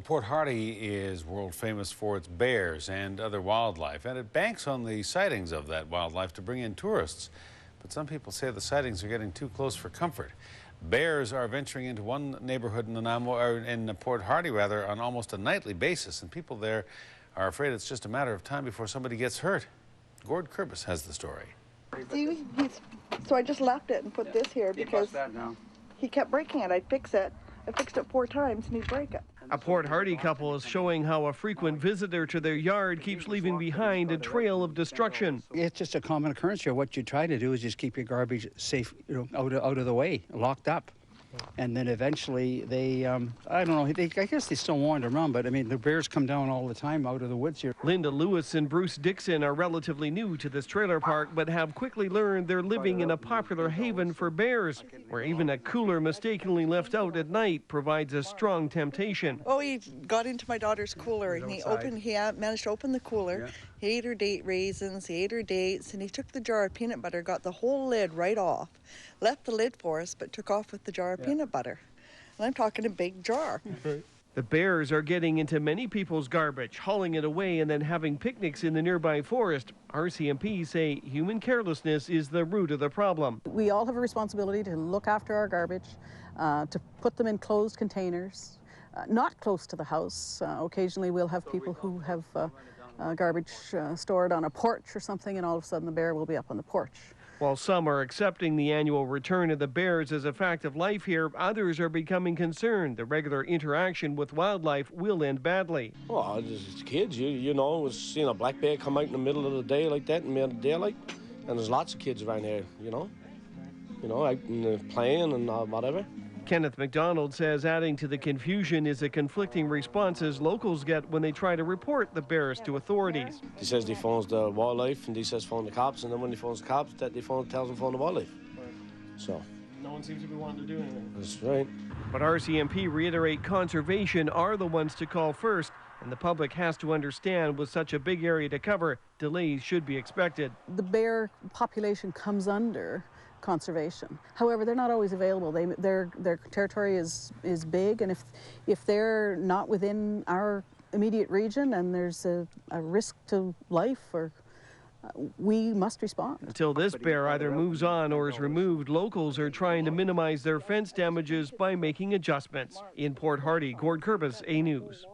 Port Hardy is world famous for its bears and other wildlife, and it banks on the sightings of that wildlife to bring in tourists. But some people say the sightings are getting too close for comfort. Bears are venturing into one neighborhood in Port Hardy on almost a nightly basis, and people there are afraid it's just a matter of time before somebody gets hurt. Gord Kurbis has the story. See, so I just left it and put this here because he kept breaking it. I'd fix it. I fixed it 4 times and he'd break it. A Port Hardy couple is showing how a frequent visitor to their yard keeps leaving behind a trail of destruction. It's just a common occurrence here. What you try to do is just keep your garbage safe, out of the way, locked up. And then eventually they, I don't know, I guess they still wander around, but I mean, the bears come down all the time out of the woods here. Linda Lewis and Bruce Dixon are relatively new to this trailer park, but have quickly learned they're living in a popular haven for bears, where even a cooler mistakenly left out at night provides a strong temptation. Oh, he got into my daughter's cooler and he managed to open the cooler. Yeah. He ate her date raisins, he ate her dates, and he took the jar of peanut butter, got the whole lid right off, left the lid for us, but took off with the jar of peanut butter. And I'm talking a big jar. The bears are getting into many people's garbage, hauling it away and then having picnics in the nearby forest. RCMP say human carelessness is the root of the problem. We all have a responsibility to look after our garbage, to put them in closed containers, not close to the house. Occasionally we'll have people who have garbage stored on a porch or something, and all of a sudden the bear will be up on the porch. While some are accepting the annual return of the bears as a fact of life here, others are becoming concerned the regular interaction with wildlife will end badly. Well, as kids, you know, seeing a black bear come out in the middle of the day like that, in the middle of the daylight, and there's lots of kids around here, out and playing and whatever. Kenneth McDonald says adding to the confusion is the conflicting responses locals get when they try to report the bears to authorities. He says he phones the wildlife, and he says phone the cops, and then when he phones the cops, tells him phone the wildlife. So no one seems to be wanting to do anything. That's right. But RCMP reiterate conservation are the ones to call first, and the public has to understand with such a big area to cover, delays should be expected. The bear population comes under conservation. However, they're not always available. Their territory is big, and if they're not within our immediate region and there's a risk to life, we must respond. Until this bear either moves on or is removed, locals are trying to minimize their fence damages by making adjustments. In Port Hardy, Gord Kurbis, A News.